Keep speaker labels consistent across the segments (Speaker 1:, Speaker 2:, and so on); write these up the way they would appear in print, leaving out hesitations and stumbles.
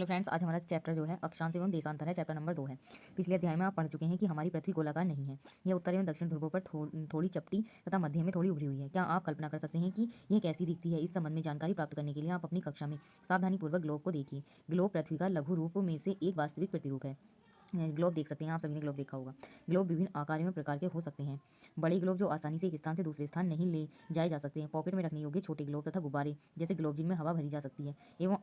Speaker 1: Hello friends, आज हमारा chapter जो है अक्षांश एवं देशांतर है, चैप्टर नंबर 2 है। पिछले अध्याय में आप पढ़ चुके हैं कि हमारी पृथ्वी गोलाकार नहीं है। यह उत्तर एवं दक्षिण ध्रुवों पर थोड़ी चपटी तथा मध्य में थोड़ी उभरी हुई है। क्या आप कल्पना कर सकते हैं कि यह कैसी दिखती है? इस संबंध में जानकारी प्राप्त करने के लिए आप अपनी कक्षा में सावधानीपूर्वक ग्लोब को देखिए। ग्लोब पृथ्वी का लघु रूप में से एक वास्तविक प्रतिरूप है। ग्लोब देख सकते हैं, आप सभी ने ग्लोब देखा होगा। ग्लोब विभिन्न आकार एवं प्रकार के हो सकते हैं। बड़े ग्लोब जो आसानी से एक स्थान से दूसरे स्थान नहीं ले जाए जा सकते हैं, पॉकेट में रखने योग्य छोटे ग्लोब तथा गुब्बारे जैसे ग्लोब जिनमें हवा भरी जा सकती है एवं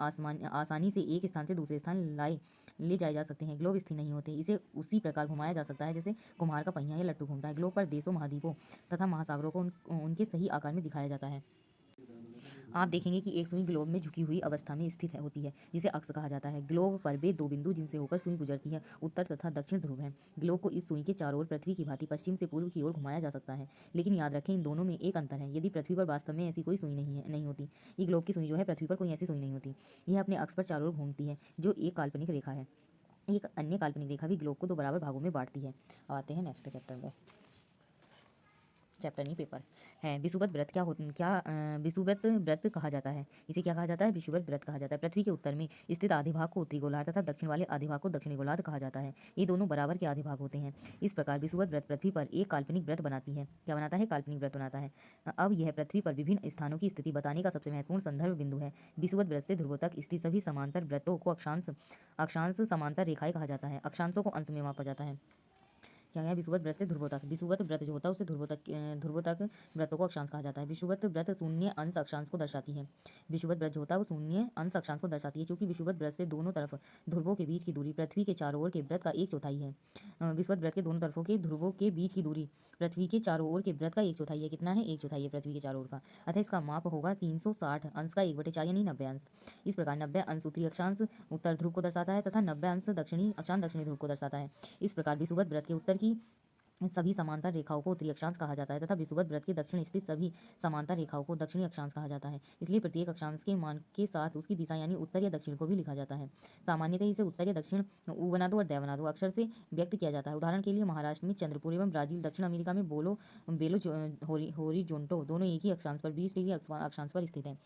Speaker 1: आसानी से एक स्थान से दूसरे स्थान ले जाए जा सकते हैं। ग्लोब स्थिर नहीं होते, इसे उसी प्रकार घुमाया जा सकता है जैसे कुम्हार का पहिया या लट्टू घूमता है। ग्लोब पर देशों, महाद्वीपों तथा महासागरों को उनके सही आकार में दिखाया जाता है। आप देखेंगे कि एक सुई ग्लोब में झुकी हुई अवस्था में स्थित होती है, जिसे अक्ष कहा जाता है। ग्लोब पर वे दो बिंदु जिनसे होकर सुई गुजरती है उत्तर तथा दक्षिण ध्रुव है। ग्लोब को इस सुई के चारों ओर पृथ्वी की भांति पश्चिम से पूर्व की ओर घुमाया जा सकता है, लेकिन याद रखें इन दोनों में एक अंतर है। यदि पृथ्वी पर वास्तव में ऐसी कोई सुई नहीं होती, ये ग्लोब की सुई जो है पृथ्वी पर कोई ऐसी सुई नहीं होती, यह अपने अक्ष पर चारों ओर घूमती है, जो एक काल्पनिक रेखा है। एक अन्य काल्पनिक रेखा भी ग्लोब को दो बराबर भागों में बांटती है। आते हैं नेक्स्ट चैप्टर में। चैप्टर नहीं, पेपर है। विषुवत व्रत विषुवत व्रत कहा जाता है। इसे क्या कहा जाता है? विषुवत व्रत कहा जाता है। पृथ्वी के उत्तर में स्थित आधे भाग को उत्तरी गोलार्ध तथा दक्षिण वाले आधे भाग को दक्षिणी गोलार्ध कहा जाता है। ये दोनों बराबर के आधे भाग होते हैं। इस प्रकार विषुवत व्रत पृथ्वी पर एक काल्पनिक व्रत बनाती है। क्या बनाता है? काल्पनिक व्रत बनाता है। अब यह पृथ्वी पर विभिन्न स्थानों की स्थिति बताने का सबसे महत्वपूर्ण संदर्भ बिंदु है। विषुवत व्रत से ध्रुवों तक स्थित सभी समांतर व्रतों को अक्षांश समांतर रेखाएं कहा जाता है। अक्षांशों को अंश में मापा जाता है। क्या है? विषुवत व्रत से ध्रुवों तक। विषुवत व्रत जो होता है उसे ध्रुवों तक व्रतों को अक्षांश कहा जाता है। विषुवत व्रत शून्य अंश अक्षांश को दर्शाती है। विषुवत व्रत जो होता है वो शून्य अंश अक्षांश को दर्शाती है, क्योंकि विषुवत व्रत से दोनों तरफ ध्रुवों के बीच की दूरी पृथ्वी के चारों ओर के व्रत का एक चौथाई है। विषुवत व्रत के दोनों तरफों के ध्रुवों के बीच की दूरी पृथ्वी के चारों ओर के व्रत का एक चौथाई है। कितना है? एक चौथाई है पृथ्वी के चारों ओर का। अतः इसका माप होगा 360 अंश का 1/4 यानी 90 अंश। इस प्रकार 90 अंश उत्तरी अक्षांश उत्तर ध्रुव को दर्शाता है तथा 90 अंश दक्षिणी अक्षांश दक्षिणी ध्रुव को दर्शाता है। इस प्रकार विषुवत व्रत के उत्तर की सभी समांतर रेखाओं को उत्तरी अक्षांश कहा जाता है तथा विषुवत व्रत के दक्षिण स्थित सभी समांतर रेखाओं को दक्षिणी अक्षांश कहा जाता है। इसलिए प्रत्येक अक्षांश के मान के साथ उसकी दिशा यानी उत्तर या दक्षिण को भी लिखा जाता है। सामान्यतः इसे उत्तर या दक्षिण ऊ बना दो और दै बना दो अक्षर से व्यक्त किया जाता है। उदाहरण के लिए महाराष्ट्र में चंद्रपुर एवं ब्राजील, दक्षिण अमेरिका में बेलो होरिजोंटो दोनों एक ही अक्षांश पर 20 डिग्री अक्षांश पर स्थित हैं।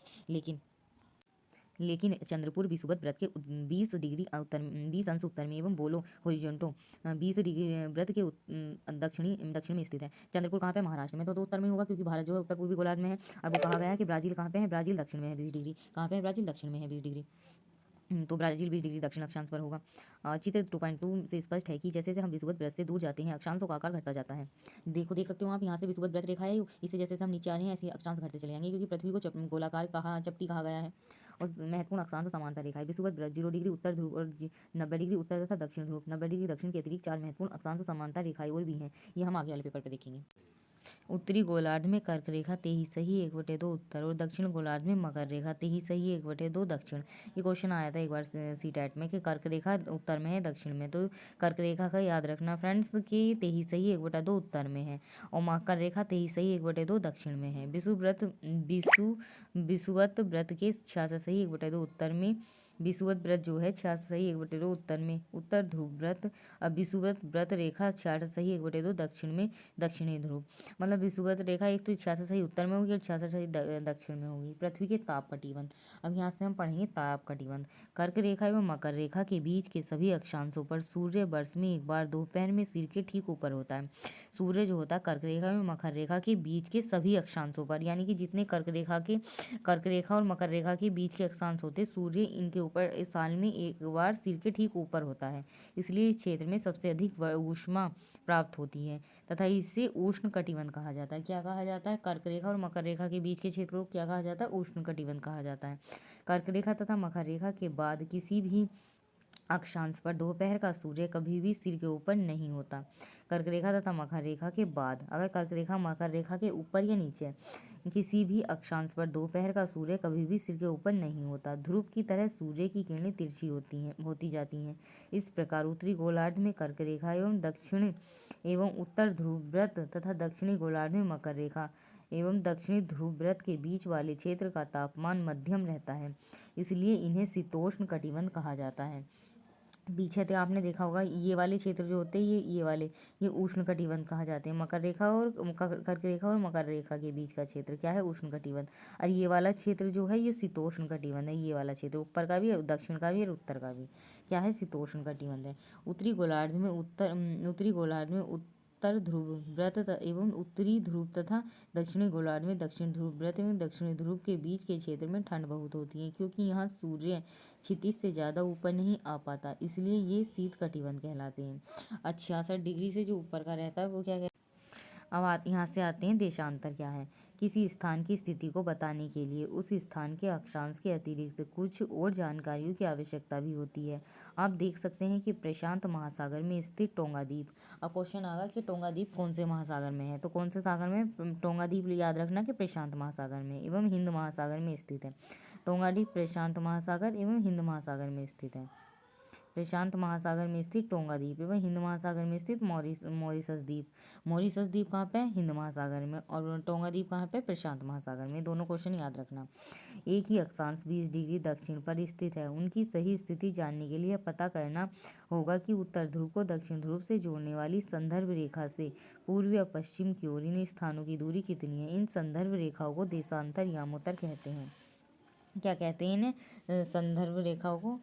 Speaker 1: लेकिन चंद्रपुर विषुवत व्रत के 20 अंश उत्तर में एवं बोलो होरिजोंटो 20 डिग्री व्रत के दक्षिण में स्थित है। चंद्रपुर कहाँ पे? महाराष्ट्र में, तो उत्तर में होगा, क्योंकि भारत जो है उत्तर पूर्वी गोलार्ध में है। अब वो कहा गया है कि ब्राजील कहाँ पे है? ब्राजील दक्षिण में है 20 डिग्री। कहाँ पे है? ब्राजील दक्षिण में है 20 डिग्री। तो ब्राजील 20 डिग्री दक्षिण अक्षांश पर होगा। चित्र 2.2 से स्पष्ट है कि जैसे जैसे हम विषुवत व्रत से दूर जाते हैं अक्षांशों का आकार घटता जाता है। देख सकते हो आप, यहाँ से विषुवत व्रत रेखा है, इससे जैसे जैसे हम नीचे आ रहे हैं ऐसे अक्षांश घटते चले जाएंगे, क्योंकि पृथ्वी को गोलाकार चपटी कहा गया है। और महत्वपूर्ण अक्षांश समांतर रेखा है। विषुवत व्रत 0 डिग्री उत्तर ध्रुव और 90 डिग्री उत्तर तथा दक्षिण ध्रुव, 90 डिग्री दक्षिण के अतिरिक्त 4 महत्वपूर्ण अक्षांश समांतर रेखाएं और भी हैं। ये हम आगे वाले पेपर पर देखेंगे। उत्तरी गोलार्ध में कर्क रेखा 23 1/2 उत्तर और दक्षिण गोलार्ध में मकर रेखा 23 1/2 दक्षिण। ये क्वेश्चन आया था एक बार सीटेट में कि कर्क रेखा उत्तर में है दक्षिण में, तो कर्क रेखा का याद रखना फ्रेंड्स कि 23 1/2 उत्तर में है और मकर रेखा 23 1/2 दक्षिण में है। विषुवत व्रत के 66 1/2 उत्तर में, विषुवत व्रत जो है 66 1/2 उत्तर में उत्तर ध्रुव व्रत। अब विषुवत व्रत रेखा 66 1/2 दक्षिण में दक्षिणी ध्रुव। मतलब विषुवत रेखा एक तो 66 उत्तर में होगी और 66 दक्षिण में होगी। पृथ्वी के ताप कटिबंध। अब यहाँ से हम पढ़ेंगे ताप कटिबंध। कर्क रेखा एवं मकर रेखा के बीच के सभी अक्षांशों पर सूर्य वर्ष में एक बार दोपहर में सिर के ठीक ऊपर होता है। सूर्य जो होता है कर्क रेखा एवं मकर रेखा के बीच के सभी अक्षांशों पर, यानी कि जितने कर्क रेखा और मकर रेखा के बीच के अक्षांश होते, सूर्य इनके ऊपर इस साल में एक बार सिर के ठीक ऊपर होता है। इसलिए इस क्षेत्र में सबसे अधिक ऊष्मा प्राप्त होती है तथा इसे उष्ण कटिबंध कहा जाता है। क्या कहा जाता है? कर्क रेखा और मकर रेखा के बीच के क्षेत्र को क्या कहा जाता है? उष्ण कटिबंध कहा जाता है। कर्क रेखा तथा मकर रेखा के बाद किसी भी अक्षांश पर दोपहर का सूर्य कभी भी सिर के ऊपर नहीं होता। कर्क रेखा तथा मकर रेखा के बाद अगर कर्क रेखा मकर रेखा के ऊपर या नीचे किसी भी अक्षांश पर दोपहर का सूर्य कभी भी सिर के ऊपर नहीं होता। ध्रुव की तरह सूर्य की किरणें तिरछी होती जाती हैं। इस प्रकार उत्तरी गोलार्ध में कर्क रेखा एवं दक्षिण एवं उत्तर ध्रुव व्रत तथा दक्षिणी गोलार्ध में मकर रेखा एवं दक्षिणी ध्रुव व्रत के बीच वाले क्षेत्र का तापमान मध्यम रहता है, इसलिए इन्हें शीतोष्ण कटिबंध कहा जाता है। पीछे थे आपने देखा होगा, ये वाले क्षेत्र जो होते हैं ये वाले, ये उष्ण कटिबंध कहा जाते हैं। मकर रेखा और कर्क रेखा और मकर रेखा के बीच का क्षेत्र क्या है, उष्ण कटिबंध। और ये वाला क्षेत्र जो है ये शीतोष्ण कटिबंध है। ये वाला क्षेत्र ऊपर का भी है, दक्षिण का भी और उत्तर का भी क्या है, शीतोष्ण कटिबंध है। उत्तरी गोलार्ध में उत्तर ध्रुव व्रत एवं उत्तरी ध्रुव तथा दक्षिणी गोलार्ध में दक्षिण ध्रुव व्रत एवं दक्षिणी ध्रुव के बीच के क्षेत्र में ठंड बहुत होती है, क्योंकि यहाँ सूर्य क्षितिज से ज़्यादा ऊपर नहीं आ पाता, इसलिए ये शीत कटिबंध कहलाते हैं। 66 डिग्री से जो ऊपर का रहता है वो क्या कहते हैं। अब यहाँ से आते हैं देशांतर क्या है। किसी स्थान की स्थिति को बताने के लिए उस स्थान के अक्षांश के अतिरिक्त कुछ और जानकारियों की आवश्यकता भी होती है। आप देख सकते हैं कि प्रशांत महासागर में स्थित टोंगा द्वीप। अब क्वेश्चन आगा कि टोंगा द्वीप कौन से महासागर में है, तो कौन से सागर में टोंगा द्वीप, याद रखना कि प्रशांत महासागर में एवं हिंद महासागर में स्थित है। टोंगा द्वीप प्रशांत महासागर एवं हिंद महासागर में स्थित है। प्रशांत महासागर में स्थित टोंगा द्वीप एवं हिंद महासागर में स्थित मॉरिशस द्वीप। मॉरिशस द्वीप कहाँ पे है, हिंद महासागर में, और टोंगा द्वीप कहाँ पे, प्रशांत महासागर में। दोनों क्वेश्चन याद रखना। एक ही अक्षांश 20 डिग्री दक्षिण पर स्थित है, उनकी सही स्थिति जानने के लिए पता करना होगा कि उत्तर ध्रुव को दक्षिण ध्रुव से जोड़ने वाली संदर्भ रेखा से पूर्व या पश्चिम की ओर इन स्थानों की दूरी कितनी है। इन संदर्भ रेखाओं को देशांतर यामोत्तर कहते हैं। क्या कहते हैं इन्हें, संदर्भ रेखाओं को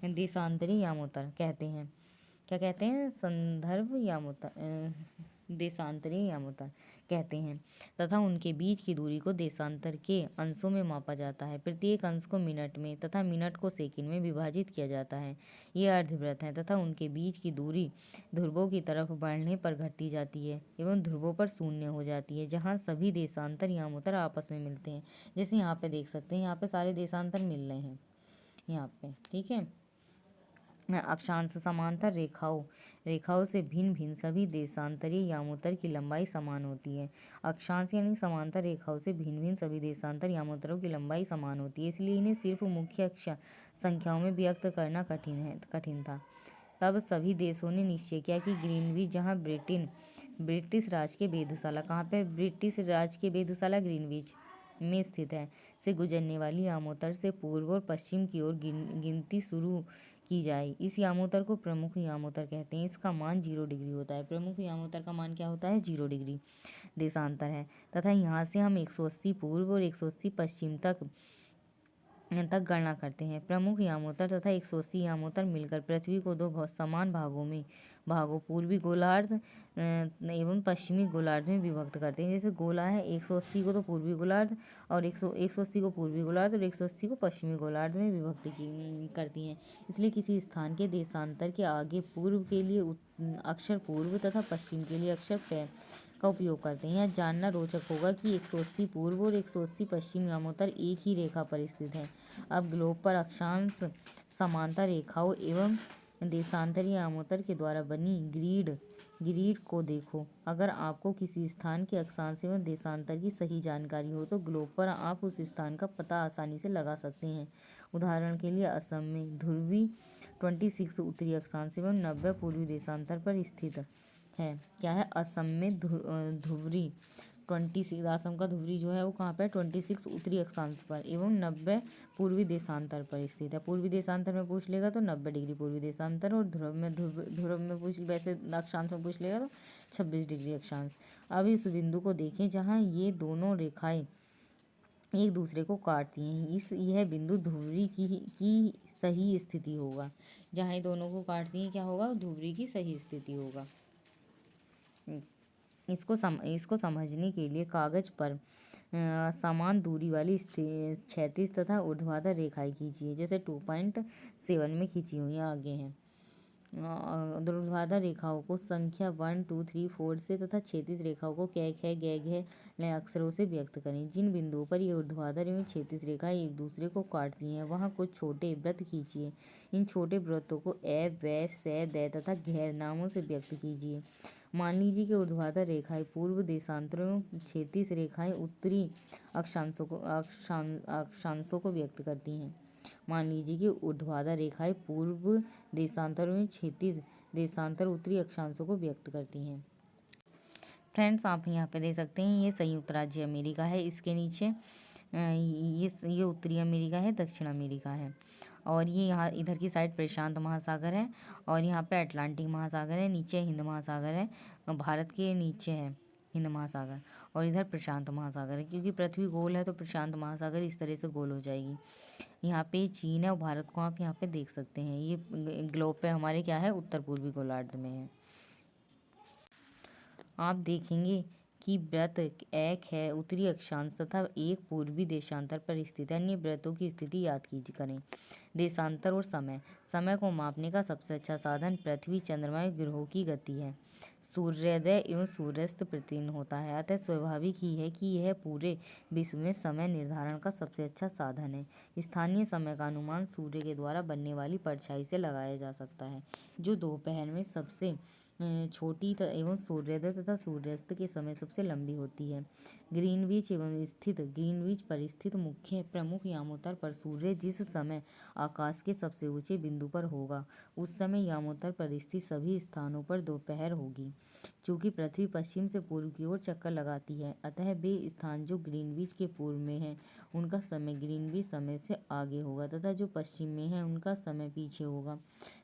Speaker 1: देशांतरी यामोत्तर कहते हैं। क्या कहते हैं, संदर्भ यामोत्तर, देशांतरी यामोत्तर कहते हैं। तथा उनके बीच की दूरी को देशांतर के अंशों में मापा जाता है। प्रत्येक अंश को मिनट में तथा मिनट को सेकंड में विभाजित किया जाता है। ये अर्धवृत्त हैं तथा उनके बीच की दूरी ध्रुवों की तरफ बढ़ने पर घटती जाती है एवं ध्रुवों पर शून्य हो जाती है, जहाँ सभी देशांतर यामोत्तर आपस में मिलते हैं। जैसे यहाँ पे देख सकते हैं, यहाँ पे सारे देशांतर मिल रहे हैं यहाँ पे, ठीक है। अक्षांश समांतर रेखाओं से भिन्न भिन्न सभी देशांतरीय यामोत्तर की लंबाई समान होती है। अक्षांश यानी समांतर रेखाओं से भिन्न भिन्न सभी देशांतर यामोत्तरों की लंबाई समान होती है, इसलिए इन्हें सिर्फ मुख्य संख्याओं में व्यक्त करना कठिन था। तब सभी देशों ने निश्चय किया कि ग्रीनविच, जहाँ ब्रिटिश राज के वेधशाला, कहाँ पे, ब्रिटिश राज के वेधशाला ग्रीनविच में स्थित है, से गुजरने वाली यामोत्तर से पूर्व और पश्चिम की ओर गिनती शुरू की जाए। इस यामोत्तर को प्रमुख यामोत्तर कहते हैं। इसका मान 0 डिग्री होता है। प्रमुख यामोत्तर का मान क्या होता है, 0 डिग्री देशांतर है। तथा यहाँ से हम 180 पूर्व और 180 पश्चिम तक गणना करते हैं। प्रमुख यामोत्तर तथा 180 यामोत्तर मिलकर पृथ्वी को दो समान भागों पूर्वी गोलार्ध एवं पश्चिमी गोलार्ध में विभक्त करते हैं। जैसे गोला है, 180 को तो पूर्वी गोलार्ध और 180 को पूर्वी गोलार्ध और 180 को पश्चिमी गोलार्ध में विभक्त करती हैं। इसलिए किसी स्थान के देशांतर के आगे पूर्व के लिए अक्षर पूर्व तथा पश्चिम के लिए अक्षर पै का उपयोग करते हैं। यह जानना रोचक होगा कि 180 पूर्व और 180 पश्चिम यामोत्तर एक ही रेखा पर स्थित है। अब ग्लोब पर अक्षांश समांतर रेखाओं एवं देशांतरी यामोत्तर के द्वारा बनी ग्रिड को देखो। अगर आपको किसी स्थान के अक्षांश एवं देशांतर की सही जानकारी हो तो ग्लोब पर आप उस स्थान का पता आसानी से लगा सकते हैं। उदाहरण के लिए असम में ध्रुवी 26 उत्तरी अक्षांश एवं 90 पूर्वी देशांतर पर स्थित है। क्या है, असम में धुवरी 26, असम का धुवरी जो है वो कहाँ पर, 26 उत्तरी अक्षांश पर एवं 90 पूर्वी देशांतर पर स्थित है। पूर्वी देशांतर में पूछ लेगा तो 90 डिग्री पूर्वी देशांतर, और ध्रुव में पूछ, वैसे अक्षांश में पूछ लेगा तो 26 डिग्री अक्षांश। अब इस बिंदु को देखें जहाँ ये दोनों रेखाएं एक दूसरे को काटती हैं, यह बिंदु धुवरी की सही स्थिति होगा। जहाँ ये दोनों को काटती हैं क्या होगा, धुवरी की सही स्थिति होगा। इसको समझने के लिए कागज पर समान दूरी वाली क्षैतिज तथा ऊर्ध्वाधर रेखाएं खींचिए। जैसे 2.7 में खींची हुई आगे हैं। ऊर्ध्वाधर रेखाओं को संख्या 1 2 3 4 से तथा क्षैतिज रेखाओं को कै ख ग घ नए अक्षरों से व्यक्त करें। जिन बिंदुओं पर ये ऊर्ध्वाधर एवं क्षैतिज रेखाएं एक दूसरे को काटती हैं वहाँ कुछ छोटे वृत्त खींचिए। इन छोटे वृत्तों को ए, व, से, द तथा घ नामों से व्यक्त कीजिए। मान लीजिए कि ऊर्ध्वाधर रेखाएं पूर्व देशांतरों एवं क्षैतिज रेखाएं उत्तरी अक्षांशों को व्यक्त करती हैं। मान लीजिए कि ऊर्ध्वाधर रेखाएं पूर्व देशांतर एवं क्षैतिज देशांतर उत्तरी अक्षांशों को व्यक्त करती हैं। फ्रेंड्स, आप यहाँ पे देख सकते हैं ये संयुक्त राज्य अमेरिका है, इसके नीचे ये उत्तरी अमेरिका है, दक्षिण अमेरिका है, और ये यहाँ इधर की साइड प्रशांत महासागर है और यहाँ पे अटलांटिक महासागर है, नीचे हिंद महासागर है, भारत के नीचे है हिंद महासागर और इधर प्रशांत महासागर है। क्योंकि पृथ्वी गोल है तो प्रशांत महासागर इस तरह से गोल हो जाएगी। यहाँ पे चीन है और भारत को आप यहाँ पे देख सकते हैं। ये ग्लोब पे हमारे क्या है, उत्तर पूर्वी गोलार्ध में है। आप देखेंगे कि व्रत एक है उत्तरी अक्षांश तथा एक पूर्वी देशांतर पर स्थित है। अन्य व्रतों की स्थिति याद कीजिए करें। देशांतर और समय। समय को मापने का सबसे अच्छा साधन पृथ्वी, चंद्रमा और ग्रहों की गति है। सूर्योदय एवं सूर्यास्त प्रतिदिन होता है, अतः स्वाभाविक ही है कि यह पूरे विश्व में समय निर्धारण का सबसे अच्छा साधन है। स्थानीय समय का अनुमान सूर्य के द्वारा बनने वाली परछाई से लगाया जा सकता है, जो दोपहर में सबसे छोटी एवं सूर्योदय तथा सूर्यास्त के समय सबसे लंबी होती है। ग्रीनविच एवं स्थित ग्रीनविच पर स्थित मुख्य प्रमुख यामोत्तर पर सूर्य जिस समय आकाश के सबसे ऊंचे बिंदु पर होगा, उस समय यामोत्तर पर स्थित सभी स्थानों पर दोपहर होगी। चूंकि पृथ्वी पश्चिम से पूर्व की ओर चक्कर लगाती है, अतः वे स्थान जो ग्रीनविच के पूर्व में हैं, उनका समय ग्रीनविच समय से आगे होगा तथा जो पश्चिम में है उनका समय पीछे होगा।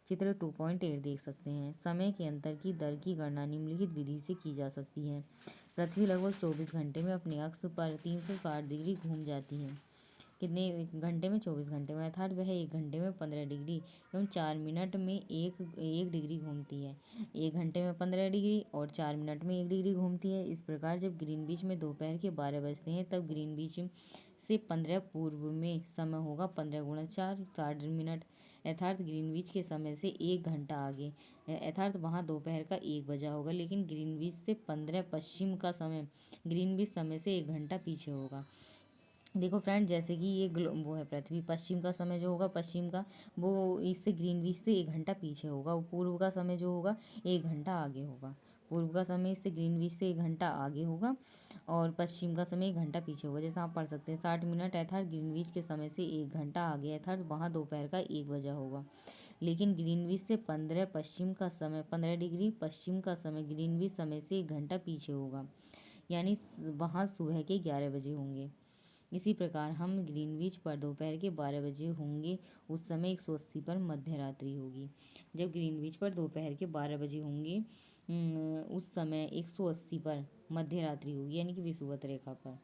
Speaker 1: चित्र 2.8 देख सकते हैं। समय के अंतर की दर की गणना निम्नलिखित विधि से की जा सकती है। पृथ्वी लगभग 24 घंटे में अपने अक्ष पर 360 डिग्री घूम जाती है। कितने घंटे में? 24 घंटे में, अर्थात वह 1 घंटे में 15 डिग्री एवं 4 मिनट में एक डिग्री घूमती है। 1 घंटे में 15 डिग्री और 4 मिनट में 1 डिग्री घूमती है। इस प्रकार जब ग्रीनविच में दोपहर के 12 बजते हैं, तब ग्रीनविच से 15 पूर्व में समय होगा 15 गुणा 4 60 मिनट, अर्थात ग्रीनविच के समय से 1 घंटा आगे, अर्थात वहाँ दोपहर का 1 बजा होगा। लेकिन ग्रीनविच से 15 पश्चिम का समय ग्रीनविच समय से 1 घंटा पीछे होगा। देखो फ्रेंड, जैसे कि ये वो है पृथ्वी, पश्चिम का समय जो होगा पश्चिम का, वो इससे ग्रीनविच से 1 घंटा पीछे होगा। वो पूर्व का समय जो होगा 1 घंटा आगे होगा। पूर्व का समय इससे ग्रीनविच से 1 घंटा आगे होगा और पश्चिम का समय 1 घंटा पीछे होगा। जैसा आप पढ़ सकते हैं 60 मिनट अर्थात ग्रीनविच के समय से 1 घंटा आगे, अर्थात वहाँ दोपहर का 1 बजा होगा। लेकिन ग्रीनविच से 15 पश्चिम का समय 15 डिग्री पश्चिम का समय ग्रीनविच समय से 1 घंटा पीछे होगा, यानी वहाँ सुबह के 11 बजे होंगे। इसी प्रकार हम ग्रीनविच पर दोपहर के 12 बजे होंगे, उस समय 180 पर मध्य रात्रि होगी। जब ग्रीनविच पर दोपहर के 12 बजे होंगे उस समय 180 पर मध्य रात्रि होगी, यानी कि विषुवत रेखा पर।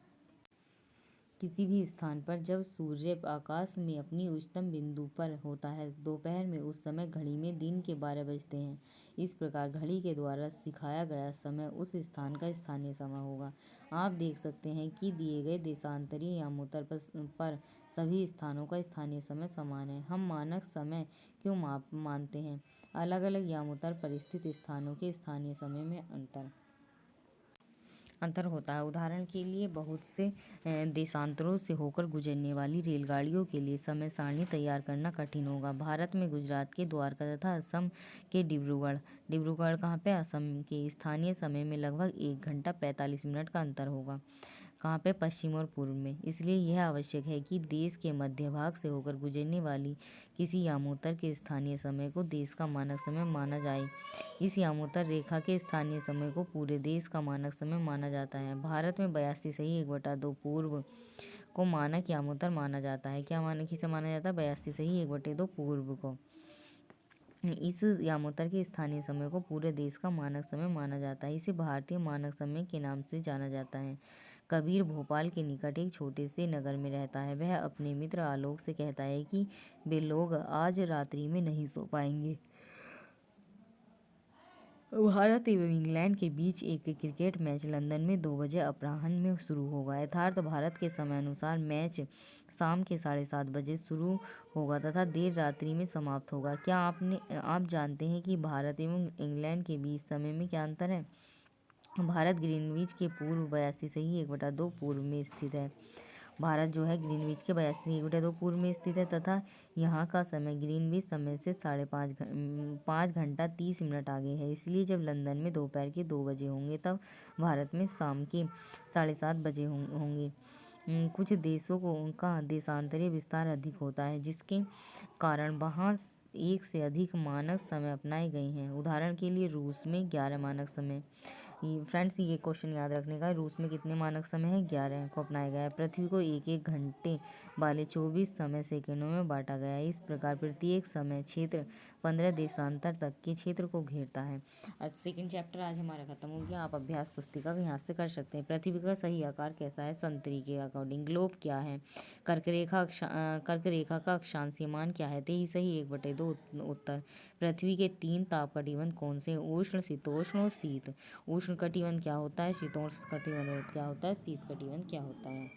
Speaker 1: किसी भी स्थान पर जब सूर्य आकाश में अपनी उच्चतम बिंदु पर होता है दोपहर में, उस समय घड़ी में दिन के 12 बजते हैं। इस प्रकार घड़ी के द्वारा सिखाया गया समय उस स्थान का स्थानीय समय होगा। आप देख सकते हैं कि दिए गए देशांतरी यामोत्तर पर सभी स्थानों का स्थानीय समय समान है। हम मानक समय क्यों मानते हैं? अलग अलग यामोत्तर पर स्थित स्थानों के स्थानीय समय में अंतर होता है। उदाहरण के लिए बहुत से देशांतरों से होकर गुजरने वाली रेलगाड़ियों के लिए समय सारणी तैयार करना कठिन होगा। भारत में गुजरात के द्वारका तथा असम के डिब्रूगढ़ कहाँ पे? असम के स्थानीय समय में लगभग 1 घंटा 45 मिनट का अंतर होगा। कहाँ पे? पश्चिम और पूर्व में। इसलिए यह आवश्यक है कि देश के मध्य भाग से होकर गुजरने वाली किसी यामोत्तर के स्थानीय समय को देश का मानक समय माना जाए। इस यामोत्तर रेखा के स्थानीय समय को पूरे देश का मानक समय माना जाता है। भारत में 82 सही 1/2 पूर्व को मानक यामोत्तर माना जाता है। क्या मानक किसे माना जाता है? 82 सही 1/2 पूर्व को। इस यामोत्तर के स्थानीय समय को पूरे देश का मानक समय माना जाता है। इसे भारतीय मानक समय के नाम से जाना जाता है। कबीर भोपाल के निकट एक छोटे से नगर में रहता है। वह अपने मित्र आलोक से कहता है कि वे लोग आज रात्रि में नहीं सो पाएंगे। भारत एवं इंग्लैंड के बीच एक क्रिकेट मैच लंदन में 2 बजे अपराह्न में शुरू होगा। यथार्थ भारत के समय अनुसार मैच शाम के 7:30 बजे शुरू होगा तथा देर रात्रि में समाप्त होगा। क्या आप जानते हैं कि भारत एवं इंग्लैंड के बीच समय में क्या अंतर है? भारत ग्रीनविच के पूर्व 82 सही 1/2 पूर्व में स्थित है। भारत जो है ग्रीनविच के 82 1/2 पूर्व में स्थित है तथा यहाँ का समय ग्रीनविच समय से 5 घंटा 30 मिनट आगे है। इसलिए जब लंदन में दोपहर के 2 बजे होंगे, तब भारत में शाम के 7:30 बजे होंगे। कुछ देशों को उनका देशांतरीय विस्तार अधिक होता है, जिसके कारण वहाँ 1 से अधिक मानक समय अपनाए गए हैं। उदाहरण के लिए रूस में 11 मानक समय, फ्रेंड्स ये क्वेश्चन याद रखने का है। रूस में कितने मानक समय है? 11 को अपनाया गया है। पृथ्वी को एक एक घंटे वाले 24 समय सेकंडों में बांटा गया है। इस प्रकार प्रत्येक समय क्षेत्र 15 देशांतर तक के क्षेत्र को घेरता है। आज सेकंड चैप्टर आज हमारा खत्म हो गया। आप अभ्यास पुस्तिका यहाँ से कर सकते हैं। पृथ्वी का सही आकार कैसा है? संतरी के अकॉर्डिंग। ग्लोब क्या है? कर्क रेखा का अक्षांशीय मान क्या है? 23 1/2 उत्तर। पृथ्वी के 3 ताप कटिबंध कौन से हैं? उष्ण, शीतोष्ण और शीत। उष्ण कटिबंध क्या होता है? शीतोष्ण कटिबंध क्या होता है? शीत कटिबंध क्या होता है?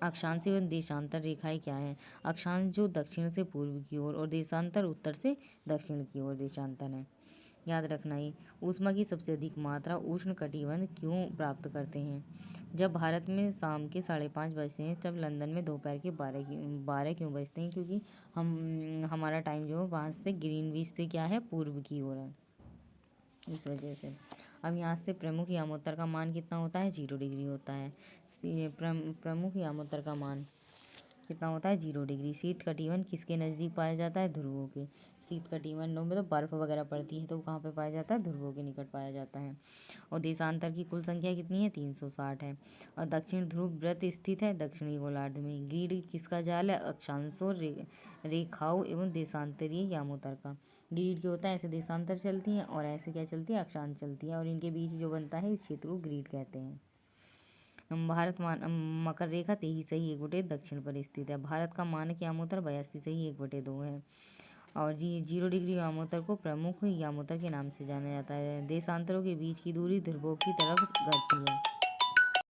Speaker 1: अक्षांश एवं देशांतर रेखाएं क्या हैं? अक्षांश जो दक्षिण से पूर्व की ओर और देशांतर उत्तर से दक्षिण की ओर देशांतर है। याद रखना ही। ऊष्मा की सबसे अधिक मात्रा उष्ण कटिबंध क्यों प्राप्त करते हैं? जब भारत में शाम के 5:30 बजते हैं तब लंदन में दोपहर के 12 क्यों बजते हैं? क्योंकि हमारा टाइम जो है वहाँ से ग्रीनविच से क्या है? पूर्व की ओर है, इस वजह से। अब यहाँ से प्रमुख यामोत्तर का मान कितना होता है? 0 डिग्री होता है। प्रमुख यामोत्तर का मान कितना होता है? 0 डिग्री। शीत कटिबंध किसके नज़दीक पाया जाता है? ध्रुवों के। शीत कटिबंधों में तो बर्फ़ वगैरह पड़ती है, तो कहाँ पे पाया जाता है? ध्रुवों के निकट पाया जाता है। और देशांतर की कुल संख्या कितनी है? 360 है। और दक्षिण ध्रुव वृत्त स्थित है दक्षिणी गोलार्ध में। ग्रीड किसका जाल है? अक्षांशों, रेखाओं एवं देशांतरीय यामोत्तर का। ग्रीड क्या होता है? ऐसे देशांतर चलती हैं और ऐसे क्या चलती है? अक्षांश चलती है, और इनके बीच जो बनता है इस क्षेत्र को ग्रीड कहते हैं। मकर रेखा 23 दक्षिण पर स्थित है। भारत का मानक यामोत्तर 82 है। और 0 डिग्री यामोत्तर को प्रमुख यामोत्तर के नाम से जाना जाता है। देशांतरों के बीच की दूरी ध्रुवों की तरफ घटती है।